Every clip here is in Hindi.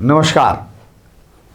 नमस्कार।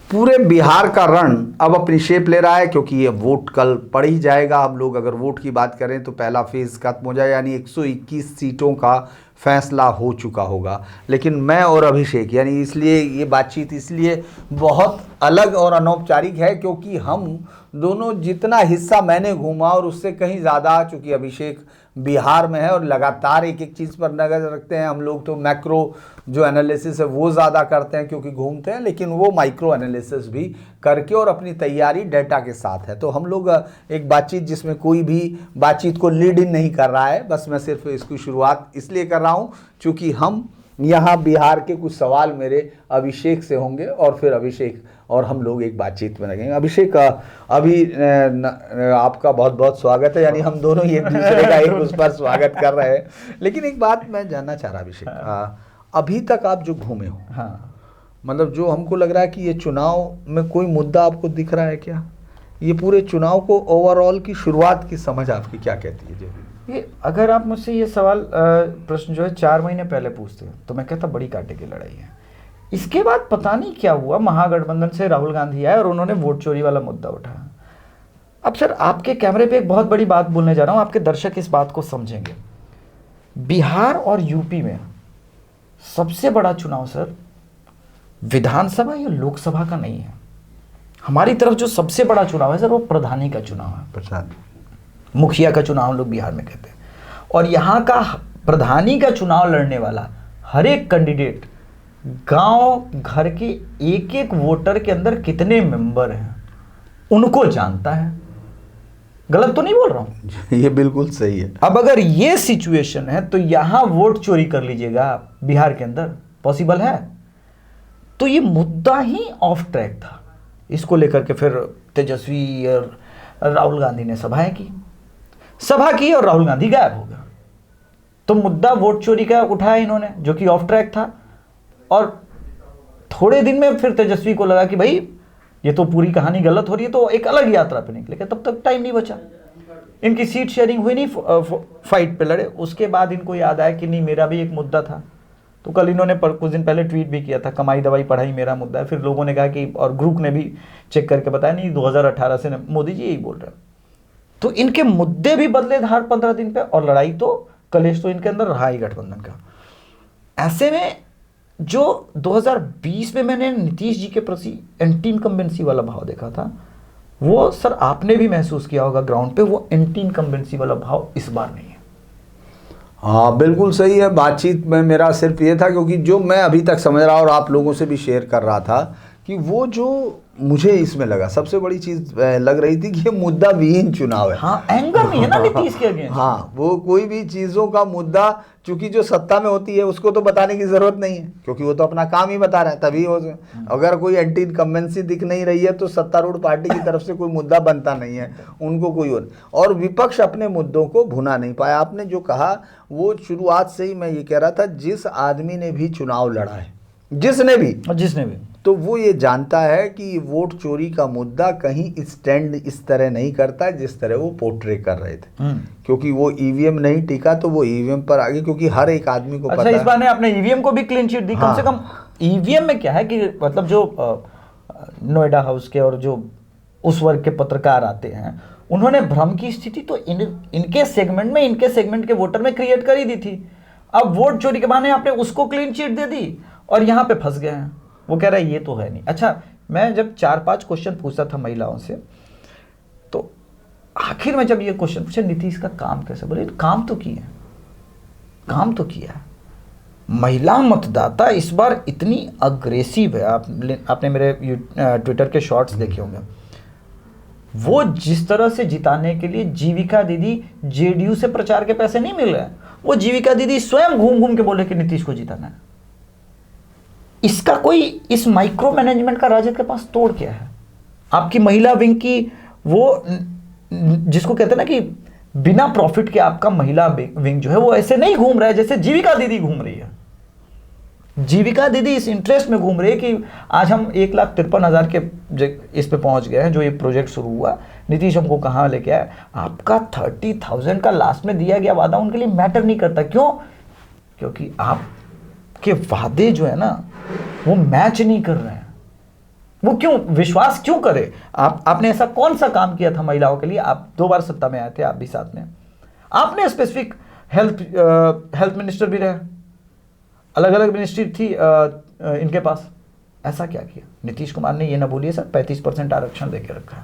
पूरे बिहार का रण अब अपनी शेप ले रहा है क्योंकि ये वोट कल पड़ ही जाएगा। हम लोग अगर वोट की बात करें तो पहला फेज़ खत्म हो जाए, यानी 121 सीटों का फैसला हो चुका होगा। लेकिन मैं और अभिषेक यानी इसलिए ये बातचीत इसलिए बहुत अलग और अनौपचारिक है क्योंकि हम दोनों जितना हिस्सा मैंने घूमा और उससे कहीं ज़्यादा, चूँकि अभिषेक बिहार में है और लगातार एक एक चीज़ पर नज़र रखते हैं। हम लोग तो मैक्रो जो एनालिसिस है वो ज़्यादा करते हैं क्योंकि घूमते हैं, लेकिन वो माइक्रो एनालिसिस भी करके और अपनी तैयारी डेटा के साथ है। तो हम लोग एक बातचीत जिसमें कोई भी बातचीत को लीड इन नहीं कर रहा है, बस मैं सिर्फ इसकी शुरुआत इसलिए कर रहा हूँ चूँकि हम यहाँ बिहार के कुछ सवाल मेरे अभिषेक से होंगे और फिर अभिषेक और हम लोग एक बातचीत में लगेंगे। अभिषेक, अभी आपका बहुत बहुत स्वागत है, यानी हम दोनों ही एक दूसरे का एक उस पर स्वागत कर रहे हैं। लेकिन एक बात मैं जानना चाह रहा अभिषेक, अभी तक आप जो घूमे हो, हाँ, मतलब जो हमको लग रहा है कि ये चुनाव में कोई मुद्दा आपको दिख रहा है क्या? ये पूरे चुनाव को ओवरऑल की शुरुआत की समझ आपकी क्या कहती है? जी, ये अगर आप मुझसे ये सवाल प्रश्न जो है 4 महीने पहले पूछते तो मैं कहता बड़ी कांटे की लड़ाई है। इसके बाद पता नहीं क्या हुआ, महागठबंधन से राहुल गांधी आए और उन्होंने वोट चोरी वाला मुद्दा उठाया। अब सर, आपके कैमरे पे एक बहुत बड़ी बात बोलने जा रहा हूँ, आपके दर्शक इस बात को समझेंगे। बिहार और यूपी में सबसे बड़ा चुनाव सर विधानसभा या लोकसभा का नहीं है। हमारी तरफ जो सबसे बड़ा चुनाव है सर वो प्रधानी का चुनाव है। प्रधान मुखिया का चुनाव हम लोग बिहार में कहते हैं। और यहाँ का प्रधानी का चुनाव लड़ने वाला हर एक कैंडिडेट गांव घर के एक एक वोटर के अंदर कितने मेंबर हैं उनको जानता है। गलत तो नहीं बोल रहा हूं? ये बिल्कुल सही है। अब अगर ये सिचुएशन है तो यहां वोट चोरी कर लीजिएगा आप, बिहार के अंदर पॉसिबल है? तो ये मुद्दा ही ऑफ ट्रैक था। इसको लेकर के फिर तेजस्वी और राहुल गांधी ने सभा की और राहुल गांधी गायब हो गया। तो मुद्दा वोट चोरी का उठाया इन्होंने, जो कि ऑफ ट्रैक था। और थोड़े दिन में फिर तेजस्वी को लगा कि भाई ये तो पूरी कहानी गलत हो रही है, तो एक अलग यात्रा पे निकले। तब तक टाइम नहीं बचा, इनकी सीट शेयरिंग हुई नहीं, फाइट पे लड़े। उसके बाद इनको याद आया कि नहीं, मेरा भी एक मुद्दा था। तो कल इन्होंने कुछ दिन पहले ट्वीट भी किया था, कमाई दवाई पढ़ाई मेरा मुद्दा है। फिर लोगों ने कहा कि, और ग्रुप ने भी चेक करके बताया, नहीं 2018 से मोदी जी यही बोल रहे हैं। तो इनके मुद्दे भी बदले हर 15 दिन पे, और लड़ाई तो कलेश तो इनके अंदर रहा ही गठबंधन का। ऐसे में जो 2020 में मैंने नीतीश जी के प्रति एंटी इनकम्बेंसी वाला भाव देखा था, वो सर आपने भी महसूस किया होगा ग्राउंड पे, वो एंटी इनकम्बेंसी वाला भाव इस बार नहीं है। हाँ बिल्कुल सही है। बातचीत में मेरा सिर्फ ये था क्योंकि जो मैं अभी तक समझ रहा और आप लोगों से भी शेयर कर रहा था कि वो जो मुझे इसमें लगा सबसे बड़ी चीज़ लग रही थी कि ये मुद्दा विहीन चुनाव है। हाँ, एंगर नहीं है ना नीतीश के अगेंस्ट। हाँ, वो कोई भी चीज़ों का मुद्दा, चूंकि जो सत्ता में होती है उसको तो बताने की ज़रूरत नहीं है क्योंकि वो तो अपना काम ही बता रहा है। तभी वो अगर कोई एंटी इनकम्बेंसी दिख नहीं रही है तो सत्तारूढ़ पार्टी की तरफ से कोई मुद्दा बनता नहीं है, उनको कोई और विपक्ष अपने मुद्दों को भुना नहीं पाया। आपने जो कहा वो शुरुआत से ही मैं ये कह रहा था, जिस आदमी ने भी चुनाव लड़ा है, जिसने भी, तो वो ये जानता है कि वोट चोरी का मुद्दा कहीं स्टैंड इस तरह नहीं करता जिस तरह वो पोर्ट्रे कर रहे थे। क्योंकि वो ईवीएम नहीं टिका तो वो ईवीएम पर आगे, क्योंकि हर एक आदमी को पता है। इस बार ने अपने ईवीएम को भी क्लीन चिट दी। हाँ। कम से कम ईवीएम में क्या है कि मतलब जो नोएडा हाउस के और जो उस वर्ग के पत्रकार आते हैं, उन्होंने भ्रम की स्थिति तो इनके सेगमेंट में, इनके सेगमेंट के वोटर में क्रिएट कर ही दी थी। अब वोट चोरी के बहाने आपने उसको क्लीन चिट दे दी और यहाँ पे फंस गए हैं। वो कह रहा है ये तो है नहीं। अच्छा, मैं जब 4-5 क्वेश्चन पूछता था महिलाओं से, तो आखिर में जब ये क्वेश्चन पूछा नीतीश का काम कैसे, बोले काम तो किया है। महिला मतदाता इस बार इतनी अग्रेसिव है। आपने मेरे ट्विटर के शॉर्ट्स देखे होंगे। वो जिस तरह से जिताने के लिए जीविका दीदी, जेडीयू से प्रचार के पैसे नहीं मिल रहे हैं, वो जीविका दीदी स्वयं घूम घूम के बोले कि नीतीश को जिताना है। इसका कोई, इस माइक्रो मैनेजमेंट का राजद के पास तोड़ क्या है? आपकी महिला विंग की वो जिसको कहते हैं ना कि बिना प्रॉफिट के आपका महिला विंग जो है वो ऐसे नहीं घूम रहा है जैसे जीविका दीदी घूम रही है। जीविका दीदी इस इंटरेस्ट में घूम रही है कि आज हम 1,53,000 के इस पे पहुंच गए हैं, जो ये प्रोजेक्ट शुरू हुआ। नीतीश हमको कहाँ लेके आया? आपका 30,000 का लास्ट में दिया गया वादा उनके लिए मैटर नहीं करता। क्यों? क्योंकि आपके वादे जो है ना वो मैच नहीं कर रहे हैं। वो क्यों, विश्वास क्यों करे? आपने ऐसा कौन सा काम किया था महिलाओं के लिए? आप 2 बार सत्ता में आए थे, आप भी साथ में, आपने स्पेसिफिक हेल्थ मिनिस्टर भी रहे, अलग अलग मिनिस्ट्री थी इनके पास, ऐसा क्या किया? नीतीश कुमार ने ये ना बोलिए सर 35% आरक्षण देके रखा है।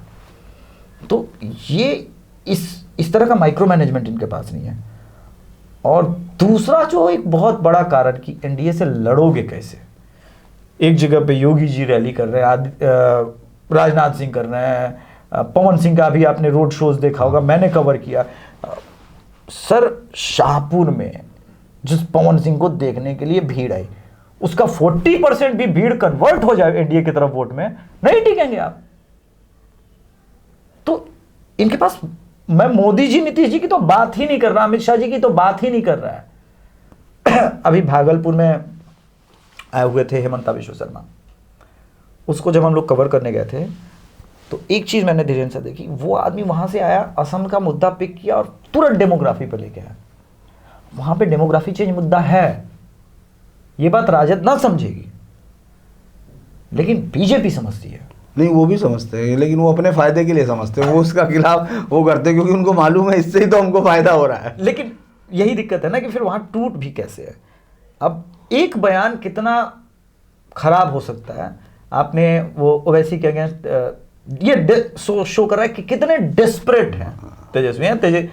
तो ये इस तरह का माइक्रो मैनेजमेंट इनके पास नहीं है। और दूसरा जो एक बहुत बड़ा कारण कि एनडीए से लड़ोगे कैसे, एक जगह पे योगी जी रैली कर रहे हैं, राजनाथ सिंह कर रहे हैं, पवन सिंह का भी आपने रोड शोज देखा होगा, मैंने कवर किया। सर शाहपुर में जिस पवन सिंह को देखने के लिए भीड़ आई, उसका 40% भी भीड़ कन्वर्ट हो जाए एनडीए की तरफ वोट में, नहीं टिकेंगे आप। तो इनके पास, मैं मोदी जी नीतीश जी की तो बात ही नहीं कर रहा, अमित शाह जी की तो बात ही नहीं कर रहा है। अभी भागलपुर में आए हुए थे हेमंता विश्व शर्मा, उसको जब हम लोग कवर करने गए थे तो एक चीज मैंने धीरे से देखी, वो आदमी वहां से आया, असम का मुद्दा पिक किया और तुरंत डेमोग्राफी पर लेके आया। वहां पे डेमोग्राफी चेंज मुद्दा है, ये बात राजद ना समझेगी, लेकिन बीजेपी समझती है। नहीं, वो भी समझते हैं, लेकिन वो अपने फायदे के लिए समझते हैं, वो उसका खिलाफ वो करते हैं क्योंकि उनको मालूम है इससे ही तो हमको फायदा हो रहा है। लेकिन यही दिक्कत है ना कि फिर वहां टूट भी कैसे है। अब एक बयान कितना खराब हो सकता है, आपने वो ओवैसी के अगेंस्ट ये शो कर रहा है कि कितने डेस्परेट हैं तेजस्वी हैं।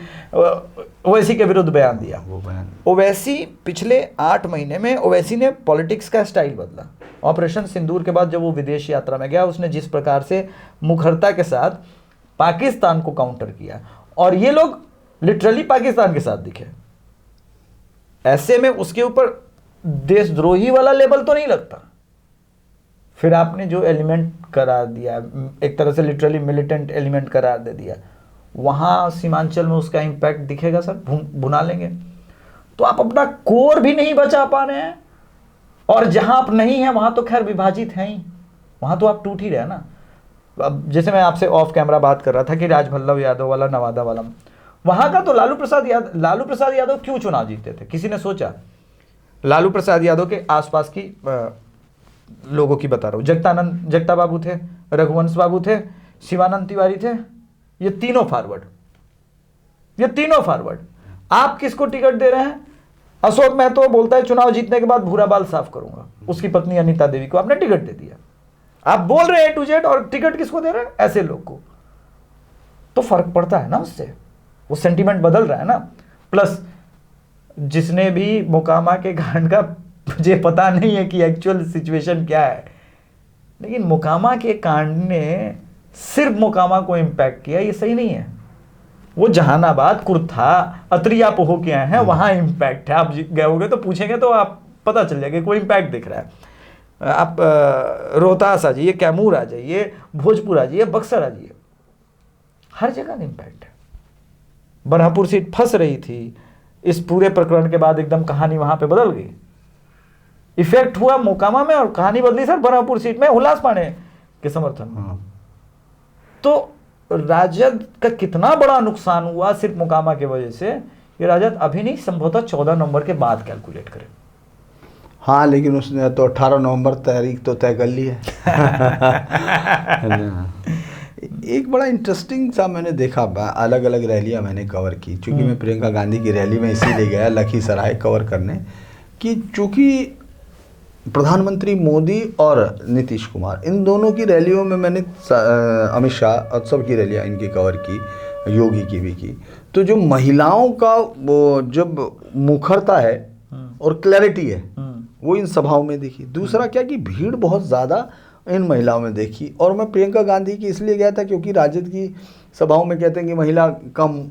ओवैसी के विरुद्ध बयान दिया। वो बयान, ओवैसी पिछले 8 महीने में ओवैसी ने पॉलिटिक्स का स्टाइल बदला। ऑपरेशन सिंदूर के बाद जब वो विदेश यात्रा में गया, उसने जिस प्रकार से मुखरता के साथ पाकिस्तान को काउंटर किया, और ये लोग लिटरली पाकिस्तान के साथ दिखे, ऐसे में उसके ऊपर देशद्रोही वाला लेबल तो नहीं लगता। फिर आपने जो एलिमेंट करार दिया, एक तरह से लिटरली मिलिटेंट एलिमेंट करार दे दिया, वहां सीमांचल में उसका इंपैक्ट दिखेगा सर, भुना लेंगे। तो आप अपना कोर भी नहीं बचा पा रहे हैं, और जहां आप नहीं हैं वहां तो खैर विभाजित हैं ही, वहां तो आप टूट ही रहे ना। अब जैसे मैं आपसे ऑफ कैमरा बात कर रहा था कि राजवल्लभ यादव वाला, नवादा वाला, वहां का तो लालू प्रसाद यादव क्यों चुनाव जीतते थे? किसी ने सोचा? लालू प्रसाद यादव के आसपास की लोगों की बता रहा हूं, जगता बाबू थे, रघुवंश बाबू थे, शिवानंद तिवारी थे, ये तीनों फॉरवर्ड। आप किसको टिकट दे रहे हैं? अशोक महतो बोलता है चुनाव जीतने के बाद भूरा बाल साफ करूंगा, उसकी पत्नी अनीता देवी को आपने टिकट दे दिया। आप बोल रहे हैं A to Z, और टिकट किसको दे रहे हैं? ऐसे लोग को। तो फर्क पड़ता है ना उससे, वो सेंटीमेंट बदल रहा है ना। प्लस जिसने भी मोकामा के कांड का, मुझे पता नहीं है कि एक्चुअल सिचुएशन क्या है, लेकिन मोकामा के कांड ने सिर्फ मोकामा को इंपैक्ट किया, ये सही नहीं है। वो जहानाबाद, कुर्था, अत्रिया पोहो के आए हैं, वहां इंपैक्ट है। आप गए होगे तो पूछेंगे तो आप पता चल जाएगा, कोई इंपैक्ट दिख रहा है। आप रोहतास आ जाइए, कैमूर आ जाइए, भोजपुर आ जाइए, बक्सर आ जाइए, हर जगह इंपैक्ट है। बरहापुर सीट फंस रही थी, इस पूरे प्रकरण के बाद एकदम कहानी वहां पे बदल गई। इफेक्ट हुआ मोकामा में और कहानी बदली सर बरहापुर सीट में हुलास पांडे के समर्थन में। तो राजद का कितना बड़ा नुकसान हुआ सिर्फ मोकामा की वजह से, ये राजद अभी नहीं, संभवतः 14 नवंबर के बाद कैलकुलेट करे। हाँ, लेकिन उसने तो 18 नवंबर तारीख तो तय कर ली है। एक बड़ा इंटरेस्टिंग सा मैंने देखा, अलग अलग रैलियां मैंने कवर की, चूँकि मैं प्रियंका गांधी की रैली में इसीलिए गया लखीसराय कवर करने, कि चूँकि प्रधानमंत्री मोदी और नीतीश कुमार, इन दोनों की रैलियों में मैंने अमित शाह और सब की रैलियां इनकी कवर की, योगी की भी की। तो जो महिलाओं का वो जब मुखरता है और क्लैरिटी है, वो इन सभाओं में दिखी। दूसरा क्या कि भीड़ बहुत ज़्यादा इन महिलाओं में देखी। और मैं प्रियंका गांधी की इसलिए गया था क्योंकि राजद की सभाओं में कहते हैं कि महिला कम,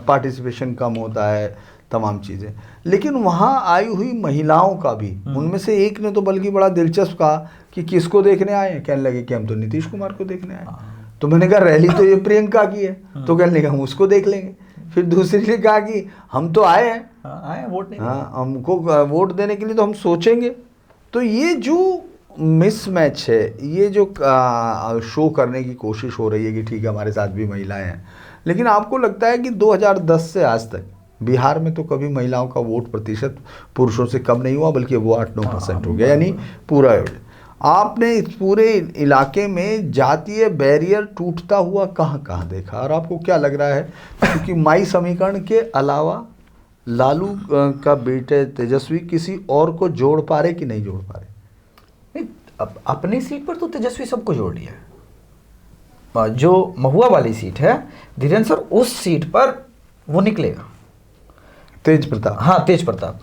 पार्टिसिपेशन कम होता है, तमाम चीज़ें। लेकिन वहाँ आई हुई महिलाओं का भी, उनमें से एक ने तो बल्कि बड़ा दिलचस्प कहा कि किसको देखने आए हैं? कहने लगे कि हम तो नीतीश कुमार को देखने आए। तो मैंने कहा रैली तो ये प्रियंका की है, तो कहने लगे हम उसको देख लेंगे। फिर दूसरी ने कहा कि हम तो आए हैं, वोट नहीं, हाँ, हमको वोट देने के लिए तो हम सोचेंगे। तो ये जो मिसमैच है, ये जो शो करने की कोशिश हो रही है कि ठीक है हमारे साथ भी महिलाएं हैं, लेकिन आपको लगता है कि 2010 से आज तक बिहार में तो कभी महिलाओं का वोट प्रतिशत पुरुषों से कम नहीं हुआ, बल्कि वो 8-9% हो गया, यानी पूरा। आपने इस पूरे इलाके में जातीय बैरियर टूटता हुआ कहाँ कहाँ देखा, और आपको क्या लग रहा है, क्योंकि माई समीकरण के अलावा लालू का बेटे तेजस्वी किसी और को जोड़ पा रहे कि नहीं जोड़ पा रहे? नहीं, अपनी सीट पर तो तेजस्वी सबको जोड़ लिया है। जो महुआ वाली सीट है धीरेन्द्र सर, उस सीट पर वो निकलेगा तेज प्रताप। हाँ, तेज प्रताप।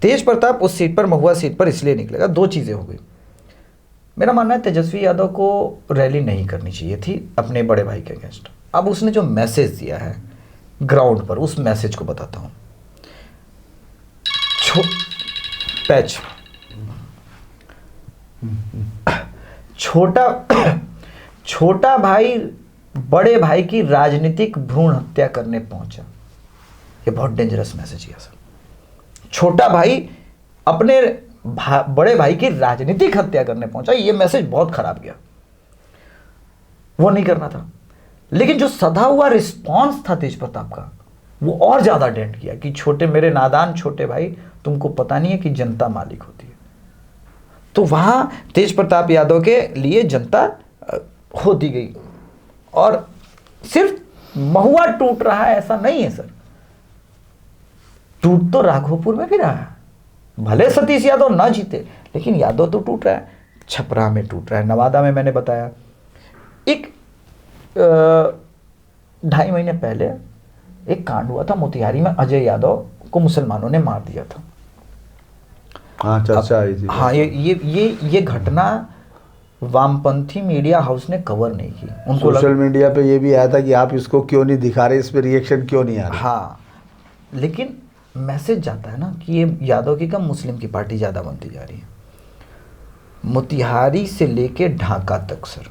तेज प्रताप उस सीट पर, महुआ सीट पर इसलिए निकलेगा, दो चीज़ें हो गई। मेरा मानना है तेजस्वी यादव को रैली नहीं करनी चाहिए थी अपने बड़े भाई के अगेंस्ट। अब उसने जो मैसेज दिया है ग्राउंड पर, उस मैसेज को बताता हूँ। पैच छोटा भाई बड़े भाई की राजनीतिक भ्रूण हत्या करने पहुंचा। ये बहुत डेंजरस मैसेज है सर। छोटा भाई अपने बड़े भाई की राजनीतिक हत्या करने पहुंचा, ये मैसेज बहुत खराब गया, वो नहीं करना था। लेकिन जो सधा हुआ रिस्पॉन्स था तेज प्रताप का, वो और ज्यादा डेंट किया कि छोटे, मेरे नादान छोटे भाई, तुमको पता नहीं है कि जनता मालिक होती है। तो वहां तेज प्रताप यादव के लिए जनता होती गई। और सिर्फ महुआ टूट रहा है ऐसा नहीं है सर, टूट तो राघोपुर में भी रहा है। भले सतीश यादव ना जीते, लेकिन यादव तो टूट रहा है। छपरा में टूट रहा है, नवादा में मैंने बताया। एक 2.5 महीने पहले एक कांड हुआ था मोतिहारी में, अजय यादव को मुसलमानों ने मार दिया था। हाँ, चर्चा आई थी। हाँ, ये घटना वामपंथी मीडिया हाउस ने कवर नहीं की। उनको सोशल मीडिया पे ये भी आया था कि आप इसको क्यों नहीं दिखा रहे, इस पे रिएक्शन क्यों नहीं आ रहा। हाँ, लेकिन मैसेज जाता है ना कि ये यादव की कम मुस्लिम की पार्टी ज़्यादा बनती जा रही है। मोतिहारी से लेके ढाका तक सर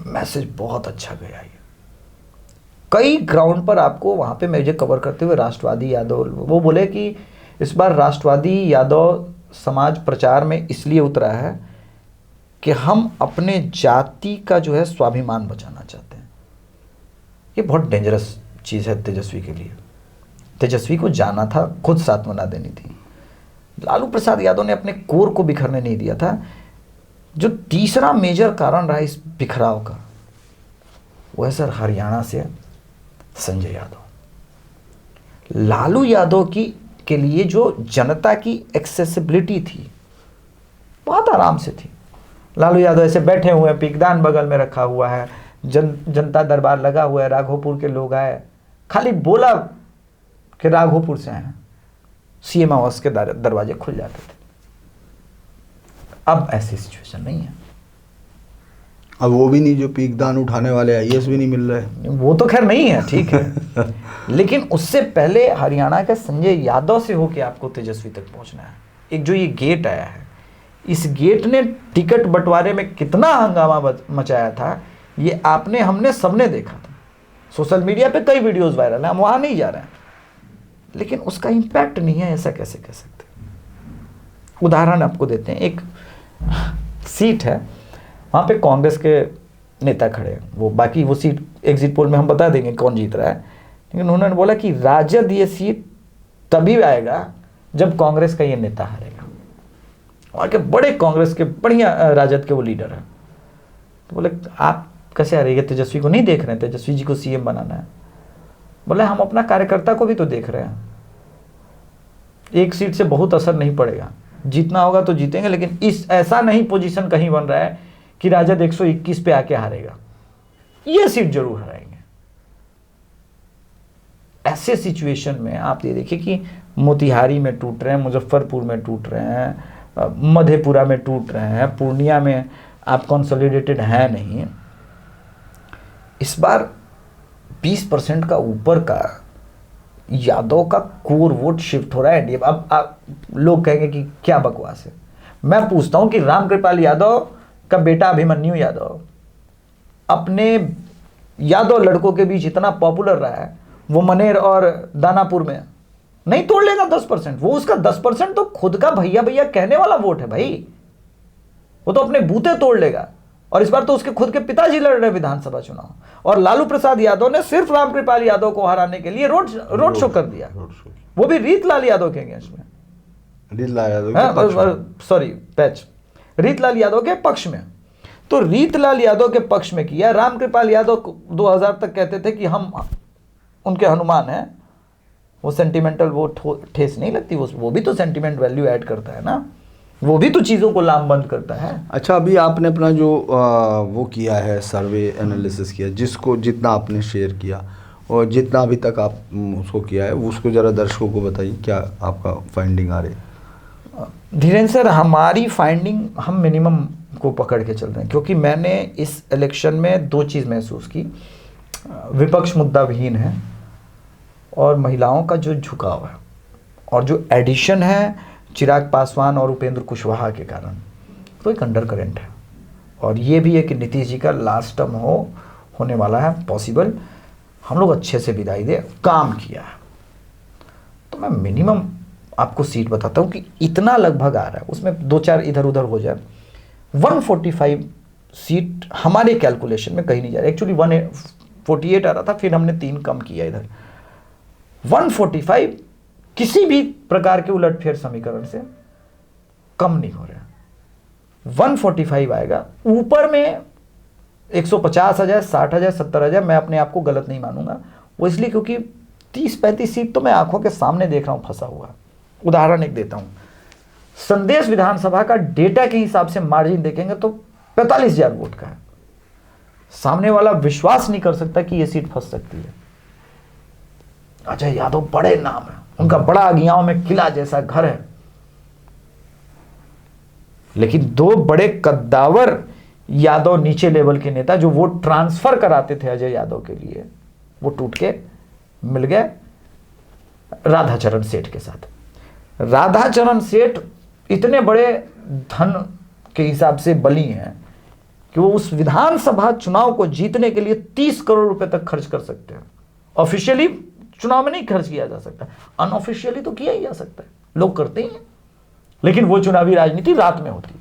मैसेज बहुत अच्छा गया है। कई ग्राउंड पर आपको वहाँ पे मुझे कवर करते हुए राष्ट्रवादी यादव, वो बोले कि इस बार राष्ट्रवादी यादव समाज प्रचार में इसलिए उतरा है कि हम अपने जाति का जो है स्वाभिमान बचाना चाहते हैं। ये बहुत डेंजरस चीज़ है तेजस्वी के लिए। तेजस्वी को जाना था, खुद सांत्वना देनी थी। लालू प्रसाद यादव ने अपने कोर को बिखरने नहीं दिया था। जो तीसरा मेजर कारण रहा इस बिखराव का, वो है सर हरियाणा से संजय यादव। लालू यादव के लिए जो जनता की एक्सेसिबिलिटी थी बहुत आराम से थी। लालू यादव ऐसे बैठे हुए हैं, पिकदान बगल में रखा हुआ है, जनता दरबार लगा हुआ है, राघोपुर के लोग आए, खाली बोला कि राघोपुर से हैं, सीएम आवास के दरवाजे खुल जाते थे। अब ऐसी सिचुएशन नहीं है। अब वो भी नहीं, जो पीकदान उठाने वाले आईएएस भी नहीं मिल रहे। वो तो खैर नहीं है, ठीक है। लेकिन उससे पहले हरियाणा के संजय यादव से होके आपको तेजस्वी तक पहुंचना है। एक जो ये गेट आया है, इस गेट ने टिकट बंटवारे में कितना हंगामा मचाया था, ये आपने, हमने, सबने देखा था। सोशल मीडिया पे कई वीडियोस वायरल हैं, हम वहां नहीं जा रहे हैं, लेकिन उसका इम्पैक्ट नहीं है, ऐसा कैसे कह सकते। उदाहरण आपको देते हैं। एक सीट है, वहाँ पे कांग्रेस के नेता खड़े हैं, वो बाकी वो सीट एग्जिट पोल में हम बता देंगे कौन जीत रहा है, लेकिन उन्होंने बोला कि राजद ये सीट तभी आएगा जब कांग्रेस का ये नेता हारेगा। और के बड़े कांग्रेस के बढ़िया राजद के वो लीडर हैं। तो बोले आप कैसे हारेंगे, तेजस्वी को नहीं देख रहे हैं, तेजस्वी जी को सीएम बनाना है। बोले हम अपना कार्यकर्ता को भी तो देख रहे हैं, एक सीट से बहुत असर नहीं पड़ेगा, जीतना होगा तो जीतेंगे, लेकिन इस ऐसा नहीं पोजीशन कहीं बन रहा है कि राजद 121 पे आके हारेगा, ये सीट जरूर हराएंगे। ऐसे सिचुएशन में आप ये देखिए कि मोतिहारी में टूट रहे हैं, मुजफ्फरपुर में टूट रहे हैं, मधेपुरा में टूट रहे हैं, पूर्णिया में आप कंसोलिडेटेड है नहीं। इस बार 20% का ऊपर का यादव का कोर वोट शिफ्ट हो रहा है एनडीए। अब आप लोग कहेंगे कि क्या बकवास है। मैं पूछता हूं कि रामकृपाल यादव का बेटा अभिमन्यु यादव अपने यादव लड़कों के बीच इतना पॉपुलर रहा है, वो मनेर और दानापुर में नहीं तोड़ लेगा 10%। वो उसका 10% तो खुद का भैया भैया कहने वाला वोट है भाई, वो तो अपने बूते तोड़ लेगा। और इस बार तो उसके खुद के पिताजी लड़ रहे विधानसभा चुनाव, और लालू प्रसाद यादव ने सिर्फ रामकृपाल यादव को हराने के लिए रोड शो कर दिया, वो भी रीतलाल यादव के अगेंस्ट में, सॉरी पैच, रीतलाल यादव के पक्ष में। तो रीतलाल यादव के पक्ष में किया। रामकृपाल यादव 2000 तक कहते थे कि हम उनके हनुमान हैं, वो सेंटिमेंटल वो ठेस नहीं लगती, वो भी तो सेंटिमेंट वैल्यू ऐड करता है ना, वो भी तो चीज़ों को लामबंद करता है। अच्छा, अभी आपने अपना जो वो किया है, सर्वे एनालिसिस किया, जिसको जितना आपने शेयर किया और जितना अभी तक आप उसको किया है, उसको ज़रा दर्शकों को बताइए, क्या आपका फाइंडिंग आ रही है? धीरेन्द्र सर, हमारी फाइंडिंग, हम मिनिमम को पकड़ के चल रहे हैं, क्योंकि मैंने इस इलेक्शन में दो चीज़ महसूस की, विपक्ष मुद्दा विहीन है और महिलाओं का जो झुकाव है और जो एडिशन है चिराग पासवान और उपेंद्र कुशवाहा के कारण, तो एक अंडर करेंट है। और ये भी है कि नीतीश जी का लास्ट टर्म होने वाला है पॉसिबल, हम लोग अच्छे से विदाई दे, काम किया है। तो मैं मिनिमम आपको सीट बताता हूँ कि इतना लगभग आ रहा है, उसमें 2-4 इधर उधर हो जाए, 145 सीट हमारे कैलकुलेशन में कहीं नहीं जा रहा। एक्चुअली 148 आ रहा था, फिर हमने 3 कम किया इधर। 145 किसी भी प्रकार के उलटफेर समीकरण से कम नहीं हो रहा। 145 आएगा, ऊपर में 150 आ जाए, 60 आ जाए, 70 आ जाए, मैं अपने आप को गलत नहीं मानूंगा। वो इसलिए क्योंकि 30-35 सीट तो मैं आंखों के सामने देख रहा हूं फंसा हुआ। उदाहरण एक देता हूं, संदेश विधानसभा का डेटा के हिसाब से मार्जिन देखेंगे तो 45,000 वोट का है। सामने वाला विश्वास नहीं कर सकता कि यह सीट फंस सकती है। अजय यादव बड़े नाम है, उनका बड़ा अगियाओं में किला जैसा घर है, लेकिन 2 बड़े कद्दावर यादव नीचे लेवल के नेता जो वोट ट्रांसफर कराते थे अजय यादव के लिए, वो टूट के मिल गए राधाचरण सेठ के साथ। राधाचरण सेठ इतने बड़े धन के हिसाब से बली हैं कि वो उस विधानसभा चुनाव को जीतने के लिए 30 करोड़ रुपए तक खर्च कर सकते हैं। ऑफिशियली चुनाव में नहीं खर्च किया जा सकता, अनऑफिशियली तो किया ही जा सकता है, लोग करते ही हैं, लेकिन वो चुनावी राजनीति रात में होती है।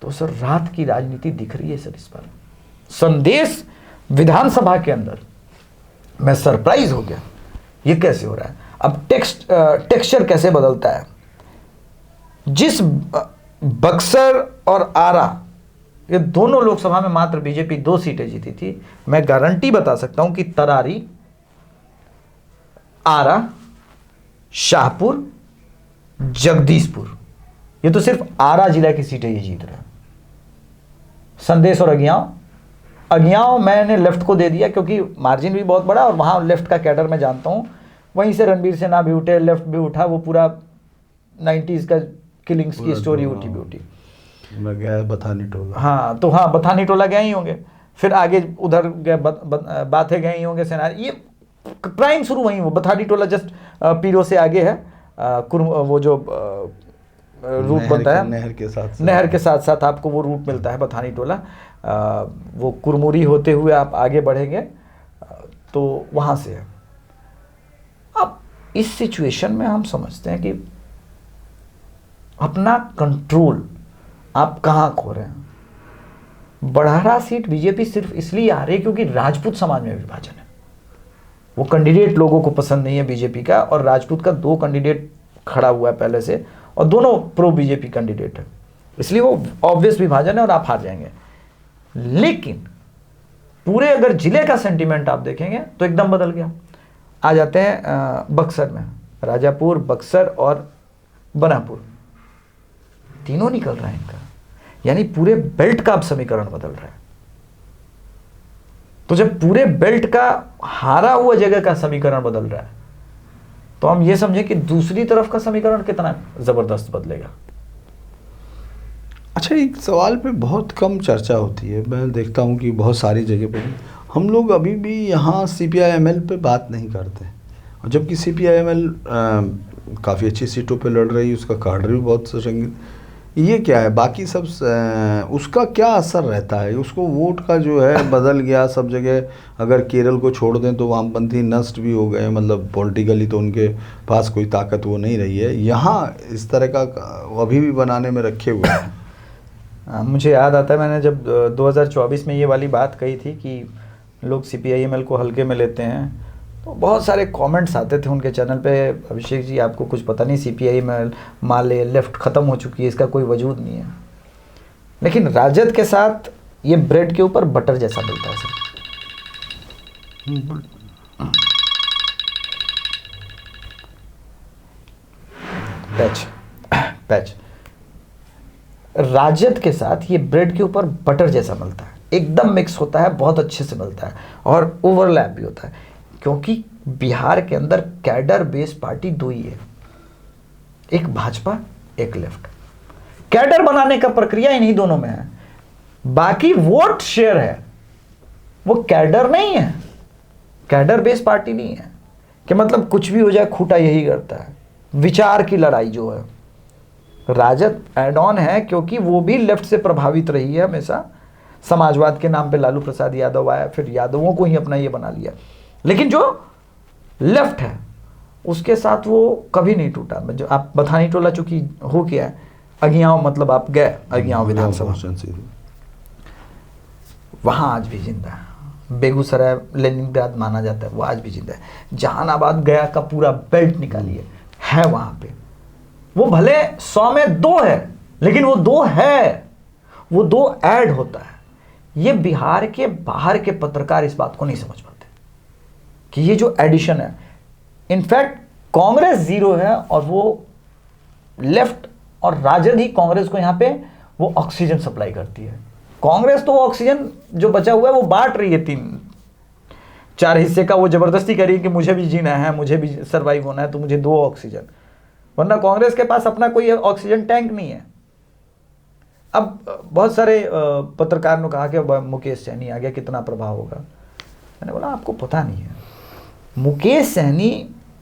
तो सर रात की राजनीति दिख रही है सर इस बार संदेश विधानसभा के अंदर। मैं सरप्राइज हो गया, ये कैसे हो रहा है। अब टेक्सचर कैसे बदलता है। जिस बक्सर और आरा, ये दोनों लोकसभा में मात्र बीजेपी 2 सीटें जीती थी, मैं गारंटी बता सकता हूं कि तरारी, आरा, शाहपुर, जगदीशपुर, ये तो सिर्फ आरा जिला की सीटें ये जीत रहे हैं। संदेश और अगियाओं मैंने लेफ्ट को दे दिया क्योंकि मार्जिन भी बहुत बड़ा और वहां लेफ्ट का कैडर मैं जानता हूं। वहीं से रणबीर सेना भी उठे, लेफ्ट भी उठा, वो पूरा 90s का किलिंग्स की स्टोरी उठी भी उठी। मैं गया बथानी टोला, हाँ तो हाँ बथानी टोला गए ही होंगे, फिर आगे उधर गए बाथे गए ही होंगे, सेना, ये प्राइम शुरू वहीं, वो बथानी टोला जस्ट पीरो से आगे है। वो जो रूट बनता है नहर के साथ साथ आपको वो रूट मिलता है बथानी टोला, वो कुरमुरी होते हुए आप आगे बढ़ेंगे तो वहाँ से है। अब इस सिचुएशन में हम समझते हैं कि अपना कंट्रोल आप कहाँ खो रहे हैं। बढ़ारा सीट बीजेपी सिर्फ इसलिए आ रही है क्योंकि राजपूत समाज में विभाजन है, वो कैंडिडेट लोगों को पसंद नहीं है बीजेपी का, और राजपूत का 2 कैंडिडेट खड़ा हुआ है पहले से और दोनों प्रो बीजेपी कैंडिडेट है, इसलिए वो ऑब्वियस विभाजन है और आप हार जाएंगे। लेकिन पूरे अगर जिले का सेंटीमेंट आप देखेंगे तो एकदम बदल गया। आ जाते हैं बक्सर में, राजापुर, बक्सर और बनापुर, तीनों निकल रहा है इनका, यानी पूरे बेल्ट का अब समीकरण बदल रहा है। तो जब पूरे बेल्ट का हारा हुआ जगह का समीकरण बदल रहा है तो हम ये समझें कि दूसरी तरफ का समीकरण कितना जबरदस्त बदलेगा। अच्छा, एक सवाल पे बहुत कम चर्चा होती है, मैं देखता हूँ कि बहुत सारी जगह पे हम लोग अभी भी यहाँ CPI-ML पे बात नहीं करते, और जबकि CPI-ML काफ़ी अच्छी सीटों पे लड़ रही है, उसका कार्ड भी बहुत सशंगित। ये क्या है, बाकी सब उसका क्या असर रहता है, उसको वोट का जो है बदल गया सब जगह। अगर केरल को छोड़ दें तो वामपंथी नष्ट भी हो गए, मतलब पॉलिटिकली तो उनके पास कोई ताकत वो नहीं रही है। यहाँ इस तरह का अभी भी बनाने में रखे हुए हैं। मुझे याद आता है मैंने जब 2024 में ये वाली बात कही थी कि लोग CPIML को हल्के में लेते हैं, तो बहुत सारे कमेंट्स आते थे उनके चैनल पे, अभिषेक जी आपको कुछ पता नहीं, CPIML माले लेफ्ट ख़त्म हो चुकी है, इसका कोई वजूद नहीं है। लेकिन राजद के साथ ये ब्रेड के ऊपर बटर जैसा मिलता है सर। पैच राजद के साथ ये ब्रेड के ऊपर बटर जैसा मिलता है, एकदम मिक्स होता है, बहुत अच्छे से मिलता है और ओवरलैप भी होता है, क्योंकि बिहार के अंदर कैडर बेस्ड पार्टी दो ही है, एक भाजपा एक लेफ्ट। कैडर बनाने का प्रक्रिया इन्हीं दोनों में है, बाकी वोट शेयर है, वो कैडर नहीं है, कैडर बेस्ड पार्टी नहीं है कि मतलब कुछ भी हो जाए खूंटा यही करता है। विचार की लड़ाई जो है राजद एड ऑन है, क्योंकि वो भी लेफ्ट से प्रभावित रही है हमेशा। समाजवाद के नाम पे लालू प्रसाद यादव आया, फिर यादवों को ही अपना ये बना लिया, लेकिन जो लेफ्ट है उसके साथ वो कभी नहीं टूटा। जो आप बथानी टोला चूंकि हो गया है, अगियाओं मतलब आप गए अगियाओं विधानसभा, वहां आज भी जिंदा है। बेगूसराय लेनिनग्राद माना जाता है, वो आज भी जिंदा है। जहानाबाद गया का पूरा बेल्ट निकालिए है वहां पे, वो भले 100 में 2 है, लेकिन वो 2 है, वो 2 ऐड होता है। ये बिहार के बाहर के पत्रकार इस बात को नहीं समझ पाते कि ये जो एडिशन है, इनफैक्ट कांग्रेस 0 है और वो लेफ्ट और राजद ही कांग्रेस को यहां पे वो ऑक्सीजन सप्लाई करती है। कांग्रेस तो वो ऑक्सीजन जो बचा हुआ है वो बांट रही है 3-4 हिस्से का, वो जबरदस्ती कर रही है कि मुझे भी जीना है, मुझे भी सर्वाइव होना है, तो मुझे 2 ऑक्सीजन, वरना कांग्रेस के पास अपना कोई ऑक्सीजन टैंक नहीं है। अब बहुत सारे पत्रकार ने कहा कि मुकेश सहनी आ गया, कितना प्रभाव होगा। मैंने बोला आपको पता नहीं है, मुकेश सहनी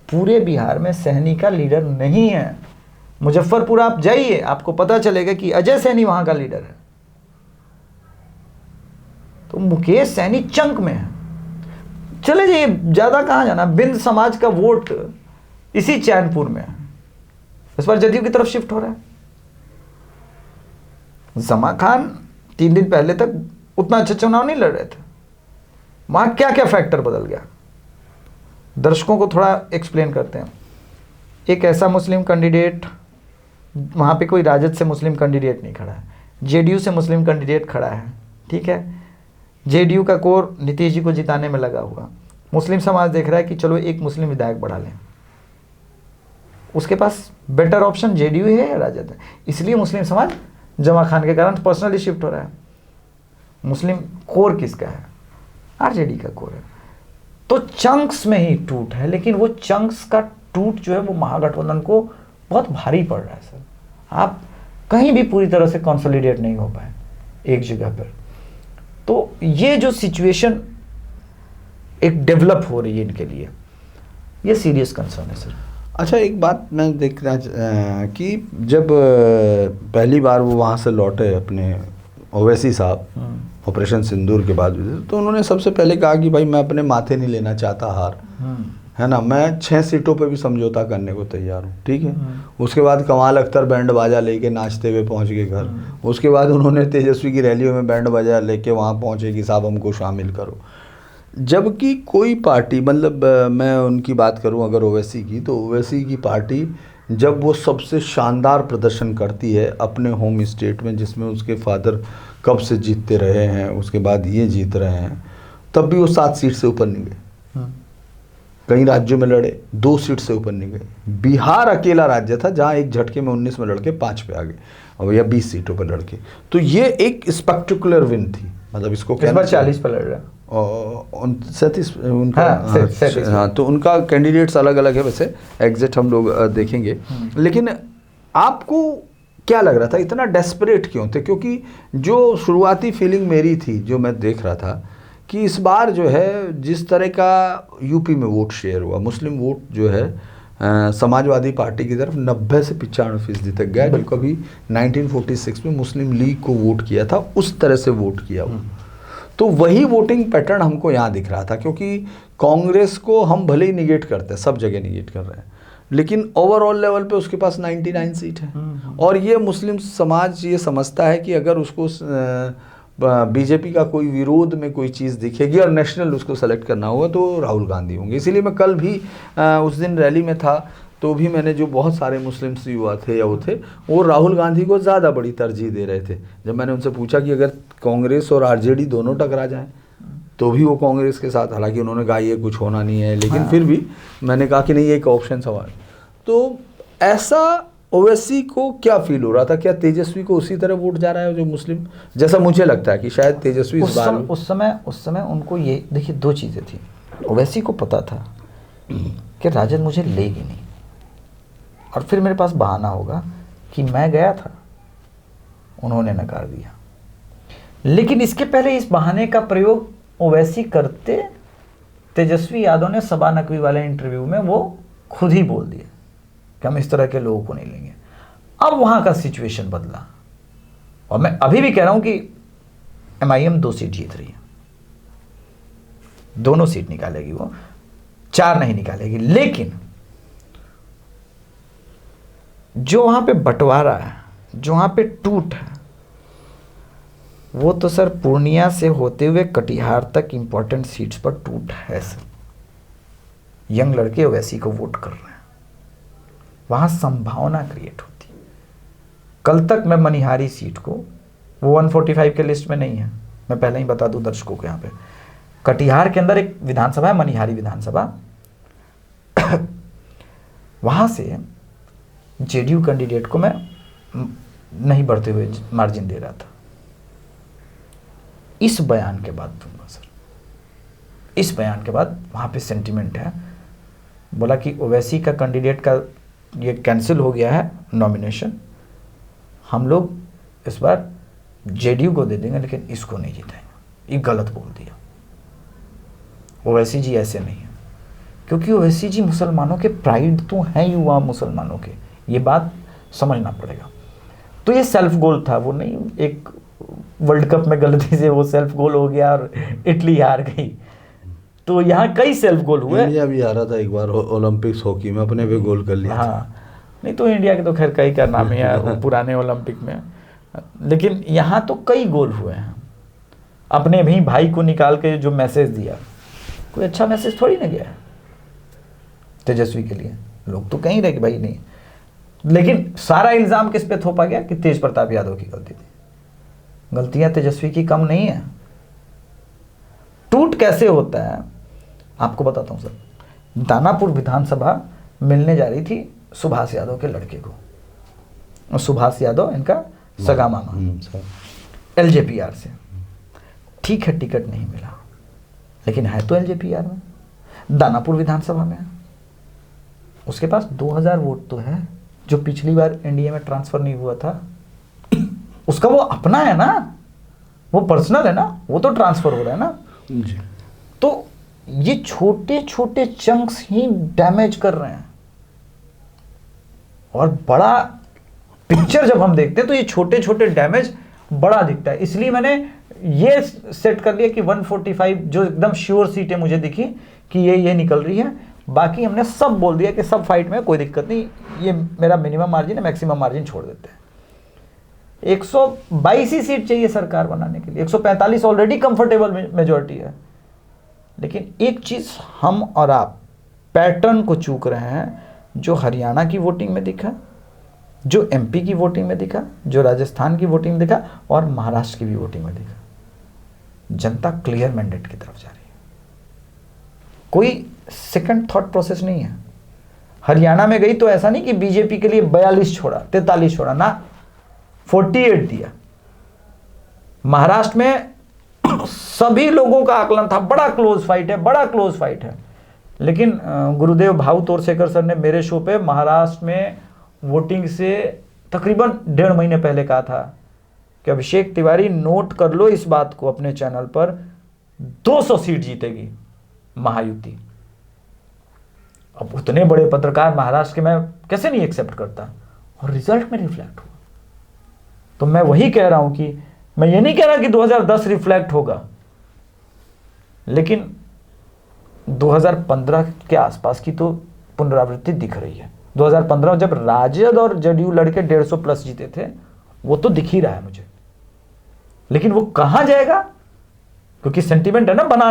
पूरे बिहार में सहनी का लीडर नहीं है। मुजफ्फरपुर आप जाइए, आपको पता चलेगा कि अजय सहनी वहां का लीडर है। तो मुकेश सहनी चंक में है। चले जाइए, ज्यादा कहां जाना, बिंद समाज का वोट इसी चैनपुर में है, इस बार जदयू की तरफ शिफ्ट हो रहा है। जमा खान 3 दिन पहले तक उतना अच्छा चुनाव नहीं लड़ रहे थे, वहां क्या क्या फैक्टर बदल गया, दर्शकों को थोड़ा एक्सप्लेन करते हैं। एक ऐसा मुस्लिम कैंडिडेट, वहां पे कोई राजद से मुस्लिम कैंडिडेट नहीं खड़ा है, जेडीयू से मुस्लिम कैंडिडेट खड़ा है, ठीक है। जेडीयू का कोर नीतीश जी को जिताने में लगा हुआ, मुस्लिम समाज देख रहा है कि चलो एक मुस्लिम विधायक बढ़ा लें, उसके पास बेटर ऑप्शन जेडीयू है या राजद है, इसलिए मुस्लिम समाज जमा खान के कारण पर्सनली शिफ्ट हो रहा है। मुस्लिम कोर किसका है, आरजेडी का कोर है। तो चंक्स में ही टूट है, लेकिन वो चंक्स का टूट जो है वो महागठबंधन को बहुत भारी पड़ रहा है सर। आप कहीं भी पूरी तरह से कंसोलिडेट नहीं हो पाए एक जगह पर। तो ये जो सिचुएशन एक डेवलप हो रही है इनके लिए, ये सीरियस कंसर्न है सर। अच्छा, एक बात मैं देख रहा कि जब पहली बार वो वहाँ से लौटे अपने ओवैसी साहब ऑपरेशन सिंदूर के बाद, तो उन्होंने सबसे पहले कहा कि भाई मैं अपने माथे नहीं लेना चाहता हार, है ना, मैं 6 सीटों पे भी समझौता करने को तैयार हूँ, ठीक है। उसके बाद कमाल अख्तर बैंड बाजा लेके नाचते हुए पहुँच गए घर। उसके बाद उन्होंने तेजस्वी की रैलियों में बैंड बाजा लेके वहाँ पहुँचे कि साहब हमको शामिल करो। जबकि कोई पार्टी, मतलब मैं उनकी बात करूं अगर ओवैसी की, तो ओवैसी की पार्टी जब वो सबसे शानदार प्रदर्शन करती है अपने होम स्टेट में, जिसमें उसके फादर कब से जीतते रहे हैं, उसके बाद ये जीत रहे हैं, तब भी वो 7 सीट से ऊपर नहीं गए। कई राज्यों में लड़े, 2 सीट से ऊपर नहीं गए। बिहार अकेला राज्य था जहाँ एक झटके में 19 में लड़के 5 पे आ गए, और या 20 सीटों पर लड़के। तो ये एक स्पेक्टिकुलर विन थी, मतलब इसको इस बार 40 पर लड़ रहा है, 37 उनका। हाँ, तो उनका कैंडिडेट्स अलग अलग है, वैसे एग्जिट हम लोग देखेंगे। लेकिन आपको क्या लग रहा था, इतना डेस्परेट क्यों थे? क्योंकि जो शुरुआती फीलिंग मेरी थी, जो मैं देख रहा था कि इस बार जो है जिस तरह का यूपी में वोट शेयर हुआ, मुस्लिम वोट जो है समाजवादी पार्टी की तरफ 90 से 95% तक गया, जो कभी 1946 में मुस्लिम लीग को वोट किया था उस तरह से वोट किया वो। तो वही वोटिंग पैटर्न हमको यहाँ दिख रहा था, क्योंकि कांग्रेस को हम भले ही निगेट करते हैं, सब जगह निगेट कर रहे हैं, लेकिन ओवरऑल लेवल पे उसके पास 99 सीट है। और ये मुस्लिम समाज ये समझता है कि अगर उसको बीजेपी का कोई विरोध में कोई चीज़ दिखेगी और नेशनल उसको सेलेक्ट करना होगा तो राहुल गांधी होंगे। इसीलिए मैं कल भी उस दिन रैली में था तो भी मैंने जो बहुत सारे मुस्लिम युवा थे या वो थे वो राहुल गांधी को ज़्यादा बड़ी तरजीह दे रहे थे। जब मैंने उनसे पूछा कि अगर कांग्रेस और आरजेडी दोनों टकरा जाएं तो भी वो कांग्रेस के साथ, हालांकि उन्होंने कहा ये कुछ होना नहीं है, लेकिन फिर भी मैंने कहा कि नहीं, एक ऑप्शन सवाल। तो ऐसा ओवैसी को क्या फील हो रहा था? क्या तेजस्वी को उसी तरह वोट जा रहा है जो मुस्लिम, जैसा मुझे लगता है कि शायद तेजस्वी इस बार उस समय उनको ये देखिए दो चीज़ें थी। ओवैसी को पता था कि राजद मुझे लेगी नहीं और फिर मेरे पास बहाना होगा कि मैं गया था, उन्होंने नकार दिया। लेकिन इसके पहले इस बहाने का प्रयोग ओवैसी करते, तेजस्वी यादव ने सबा नकवी वाले इंटरव्यू में वो खुद ही बोल दिया कि हम इस तरह के लोगों को नहीं लेंगे। अब वहां का सिचुएशन बदला और मैं अभी भी कह रहा हूं कि MIM 2 सीट जीत रही है, दोनों सीट निकालेगी, वो 4 नहीं निकालेगी। लेकिन जो वहां पे बंटवारा है, जो वहां पे टूट है, वो तो सर पूर्णिया से होते हुए कटिहार तक इंपॉर्टेंट सीट्स पर टूट है सर। यंग लड़के ओवैसी को वोट कर रहे हैं, वहां संभावना क्रिएट होती है। कल तक मैं मनिहारी सीट को, वो 145 के लिस्ट में नहीं है, मैं पहले ही बता दूं दर्शकों को, यहाँ पे कटिहार के अंदर एक विधानसभा है, मनिहारी विधानसभा, वहां से जेडीयू कैंडिडेट को मैं नहीं बढ़ते हुए मार्जिन दे रहा था। इस बयान के बाद दूंगा सर, इस बयान के बाद वहां पे सेंटिमेंट है, बोला कि ओवैसी का कैंडिडेट का ये कैंसिल हो गया है नॉमिनेशन, हम लोग इस बार जेडीयू को दे देंगे लेकिन इसको नहीं जिताएंगे। ये गलत बोल दिया। ओवैसी जी ऐसे नहीं है, क्योंकि ओवैसी जी मुसलमानों के प्राइड तो हैं, युवा मुसलमानों के, ये बात समझना पड़ेगा। तो ये सेल्फ गोल था, वो नहीं एक वर्ल्ड कप में गलती से वो सेल्फ गोल हो गया और इटली हार गई। तो यहाँ कई सेल्फ गोल हुए। इंडिया भी हारा था एक बार ओलंपिक्स हॉकी में, अपने पे गोल कर लिया। हाँ, नहीं तो इंडिया के तो खैर कई का नाम है यार पुराने ओलंपिक में, लेकिन यहाँ तो कई गोल हुए हैं। अपने भी भाई को निकाल के जो मैसेज दिया, कोई अच्छा मैसेज थोड़ी ना गया है तेजस्वी के लिए। लोग तो कहीं रहे कि भाई नहीं, लेकिन सारा इल्जाम किस पे थोपा गया कि तेज प्रताप यादव की गलती थी। गलतियां तेजस्वी की कम नहीं है। टूट कैसे होता है आपको बताता हूं सर। दानापुर विधानसभा मिलने जा रही थी सुभाष यादव के लड़के को, और सुभाष यादव इनका सगा मामा, LJPR से। ठीक है, टिकट नहीं मिला, लेकिन है तो LJPR में, दानापुर विधानसभा में। उसके पास 2000 वोट तो है, जो पिछली बार एनडीए में ट्रांसफर नहीं हुआ था। उसका वो अपना है ना, वो पर्सनल है ना, वो तो ट्रांसफर हो रहा है ना जी। तो ये छोटे छोटे चंक्स ही डैमेज कर रहे हैं, और बड़ा पिक्चर जब हम देखते हैं तो ये छोटे छोटे डैमेज बड़ा दिखता है। इसलिए मैंने ये सेट कर लिया कि 145 जो एकदम श्योर सीटें मुझे दिखी कि ये निकल रही है। बाकी हमने सब बोल दिया कि सब फाइट में कोई दिक्कत नहीं, ये मेरा मिनिमम मार्जिन है, मैक्सिमम मार्जिन छोड़ देते हैं। 122 ही सीट चाहिए सरकार बनाने के लिए, 145 ऑलरेडी कंफर्टेबल मेजॉरिटी है। लेकिन एक चीज हम और आप पैटर्न को चूक रहे हैं, जो हरियाणा की वोटिंग में दिखा, जो MP की वोटिंग में दिखा, जो राजस्थान की वोटिंग में दिखा, और महाराष्ट्र की भी वोटिंग में दिखा। जनता क्लियर मैंडेट की तरफ जा रही है, कोई सेकंड थॉट प्रोसेस नहीं है। हरियाणा में गई तो ऐसा नहीं कि बीजेपी के लिए 42 छोड़ा, 43 छोड़ा, ना 48 दिया। महाराष्ट्र में सभी लोगों का आकलन था बड़ा क्लोज फाइट है, बड़ा क्लोज फाइट है। लेकिन गुरुदेव भाऊ तोरसेकर सर ने मेरे शो पे महाराष्ट्र में वोटिंग से तकरीबन 1.5 महीने पहले कहा था कि अभिषेक तिवारी नोट कर लो इस बात को अपने चैनल पर, 200 सीट जीतेगी महायुति। अब उतने बड़े पत्रकार महाराष्ट्र के मैं कैसे नहीं एक्सेप्ट करता, और रिजल्ट में रिफ्लेक्ट हुआ। तो मैं वही कह रहा हूं कि मैं ये नहीं कह रहा कि 2010 रिफ्लेक्ट होगा, लेकिन 2015 के आसपास की तो पुनरावृत्ति दिख रही है। 2015 जब राजद और जदयू लड़के 150 प्लस जीते थे, वो तो दिख ही रहा है मुझे, लेकिन वो कहां जाएगा, क्योंकि सेंटिमेंट है ना बना